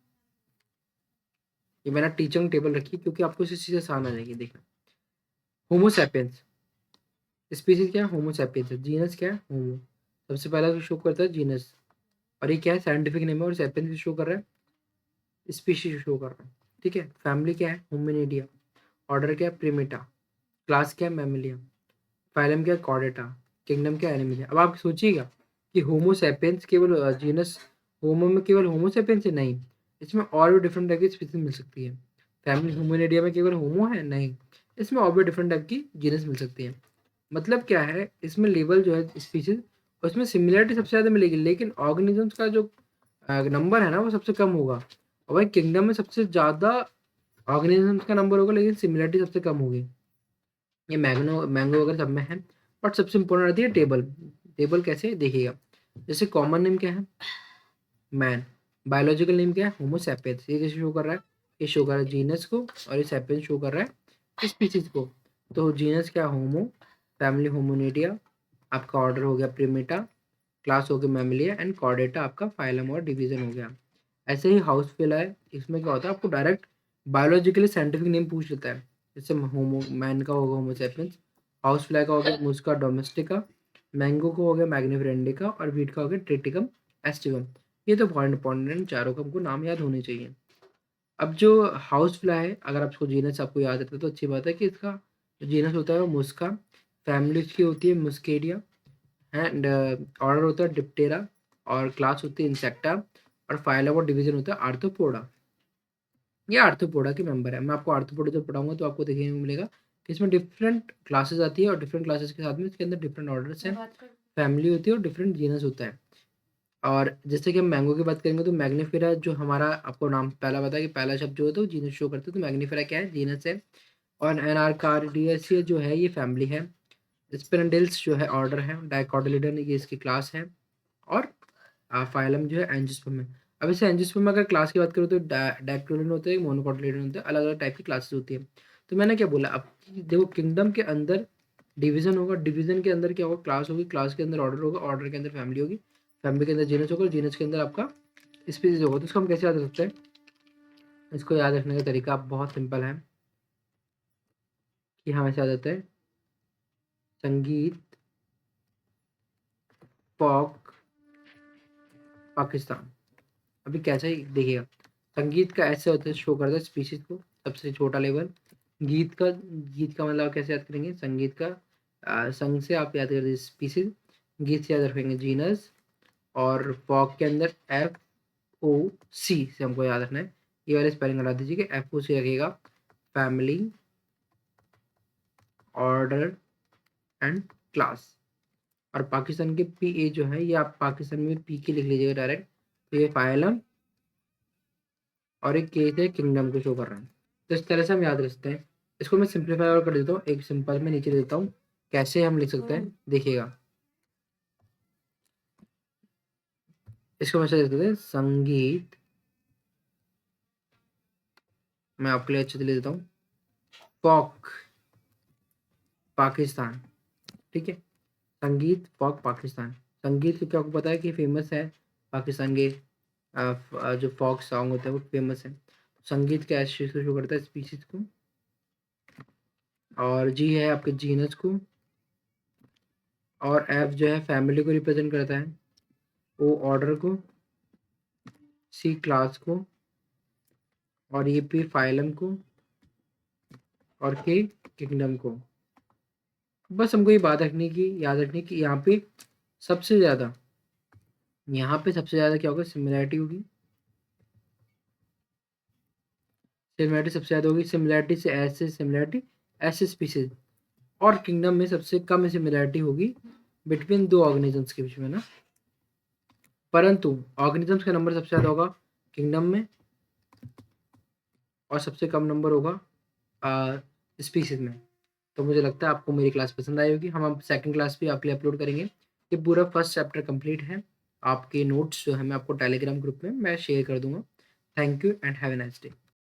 ये मैंने टीचिंग टेबल रखी क्योंकि आपको इसी चीज़ आसान आ जाएगी। देखना, होमोसैपियंस स्पीसीज क्या है, होमोसैपियंस है। जीनस क्या है, होमो, सबसे पहला जो शो करता है जीनस, और ये क्या है, साइंटिफिक नेम है, और सैपियंस भी शो कर रहा है, स्पीशीज शो कर रहा है। ठीक है, फैमिली क्या है, होमिनिडिया, ऑर्डर क्या है, प्रिमेटा, क्लास क्या है, मैमिलिया, फाइलम क्या है, कॉर्डेटा, किंगडम क्या है, एनिमिलिया। अब आप सोचिएगा कि होमोसैपियंस केवल जीनस होमो में केवल होमोसैपियंस है, नहीं, इसमें और भी डिफरेंट टाइप की स्पीसीज मिल सकती है। फैमिली होमिनिडिया में केवल होमो है, नहीं, इसमें और भी डिफरेंट टाइप की जीनस मिल सकती है। मतलब क्या है, इसमें लेवल जो है स्पीशीज, उसमें सिमिलरिटी सबसे ज़्यादा मिलेगी, लेकिन ऑर्गेनिजम्स का जो नंबर है ना, वो सबसे कम होगा। और भाई किंगडम में सबसे ज़्यादा ऑर्गेनिजम्स का नंबर होगा, लेकिन सिमिलरिटी सबसे कम होगी। ये मैंगो मैंगो वगैरह सब में है। बट सबसे इंपॉर्टेंट आती है टेबल। टेबल कैसे देखिएगा, जैसे कॉमन नेम क्या है, मैन, बायोलॉजिकल नेम क्या है, होमो सैपियंस, ये कैसे शो कर रहा है, ये शो कर रहा है जीनस को, और ये सैपियंस शो कर रहा है स्पीसीज को। तो जीनस क्या, होमो, फैमिली होमोनिडिया, आपका ऑर्डर हो गया प्रिमेटा, क्लास हो गया मैमिलिया, एंड कॉर्डेटा आपका फाइलम और डिवीजन हो गया। ऐसे ही हाउसफुल है, इसमें क्या होता है, आपको डायरेक्ट बायोलॉजिकली साइंटिफिक नेम पूछ लेता है। जैसे होमो मैन का होगा होमोसैपियंस, हाउसफ्लाई का हो गया मुस्का डोमेस्टिका, मैंगो को हो गया मैग्निफरेंडिका, और वीट का हो गया ट्रिटिकम एस्टिवम। ये तो बहुत इंपॉर्टेंट, चारों का हमको नाम याद होने चाहिए। अब जो हाउस फ्लाई है, अगर आपको जीनस आपको याद रहता है तो अच्छी बात है कि इसका जो जीनस होता है वो मुस्का, फैमिली उसकी होती है मुस्केडिया, एंड ऑर्डर होता है डिप्टेरा, और क्लास होती है इंसेक्टा, और फाइलम और डिवीजन होता है आर्थ्रोपोडा। ये आर्थ्रोपोडा के मेंबर है। मैं आपको आर्थ्रोपोडा जब पढ़ाऊंगा तो आपको देखने को मिलेगा कि इसमें डिफरेंट क्लासेस आती है, और डिफरेंट क्लासेस के साथ में इसके अंदर डिफरेंट ऑर्डर्स हैं, फैमिली होती है, और डिफरेंट जीनस होता है। और जैसे कि हम मैंगो की बात करेंगे तो मैग्नीफेरा, जो हमारा आपको नाम पहला बताया कि पहला शब्द जो होता है वो जीनस शो करता है, तो मैग्नीफेरा क्या है, जीनस है। और एनारकार्डियसिया जो है ये फैमिली है। स्पिनडिल्स जो है ऑर्डर है, डाइकोटिलिडन ये इसकी क्लास है, और फाइलम जो है एंजियोस्पर्म है। अब इसे एंजियोस्पर्म में अगर क्लास की बात करूँ तो डाइकोटिलिडन होते हैं, मोनोकोटिलिडन होते हैं, अलग अलग टाइप की क्लासेस होती है। तो मैंने क्या बोला, अब देखो किंगडम के अंदर डिवीजन होगा, डिवीजन के अंदर क्या होगा, क्लास होगी, क्लास के अंदर ऑर्डर होगा, ऑर्डर के अंदर फैमिली होगी, फैमिली के अंदर जीनस होगा, जीनस के अंदर आपका स्पीसीज होगा। तो इसको हम कैसे याद रख सकते हैं, इसको याद रखने का तरीका बहुत सिंपल है कि हमें याद आता है संगीत पॉक पाकिस्तान। अभी कैसे ही देखिएगा, संगीत का ऐसे होता है, शो करता है स्पीशीज को, सबसे छोटा लेवल। गीत का मतलब कैसे याद करेंगे, संगीत का संग से आप याद करेंगे स्पीशीज, गीत से याद रखेंगे जीनस, और फॉक के अंदर FOC से हमको याद रखना है। ये वाले स्पेलिंग हटा दीजिए कि FOC रखिएगा, फैमिली, ऑर्डर, एंड क्लास। और पाकिस्तान के PA जो है, ये आप पाकिस्तान में PK लिख लीजिएगा डायरेक्ट। तो ये फाइलम, और एक केस है किंगडम को शो कर रहा है। तो इस तरह से हम याद रखते हैं। इसको मैं सिंप्लीफाई और कर देता हूँ, एक सिंपल में नीचे देता हूँ, कैसे हम लिख सकते हैं देखिएगा। इसको मैं ऐसे लिख देते हैं, संगीत, मैं आपके लिए अच्छे से लिख देता हूँ, पॉक पाकिस्तान। ठीक है, संगीत पॉक पाकिस्तान। संगीत क्योंकि आपको पता है कि फेमस है, पाकिस्तान के जो फॉक सॉन्ग होता है वो फेमस है। संगीत के ऐसे चीज़ को शो करता है, स्पीशीज को, और जी है आपके जीनस को, और F जो है फैमिली को रिप्रेजेंट करता है, O ऑर्डर को, C क्लास को, और ये P फाइलम को, और K किंगडम को। बस हमको ये बात रखने की, याद रखने की, सबसे ज़्यादा यहाँ पे सबसे ज़्यादा क्या होगा, सिमिलैरिटी होगी, सिमिलैरिटी सबसे ज़्यादा होगी, सिमिलैरिटी से ऐसे सिमिलैरिटी ऐसे स्पीसीज, और किंगडम में सबसे कम सिमिलैरिटी होगी बिटवीन दो ऑर्गेनिजम्स के बीच में ना। परंतु ऑर्गेनिजम्स का नंबर सबसे ज़्यादा होगा किंगडम में, और सबसे कम नंबर होगा स्पीसीज़ में। तो मुझे लगता है आपको मेरी क्लास पसंद आई होगी। हम अब सेकंड क्लास भी आपके लिए अपलोड करेंगे। ये पूरा फर्स्ट चैप्टर कंप्लीट है। आपके नोट्स जो है मैं आपको टेलीग्राम ग्रुप में मैं शेयर कर दूँगा। Thank you and have a nice day.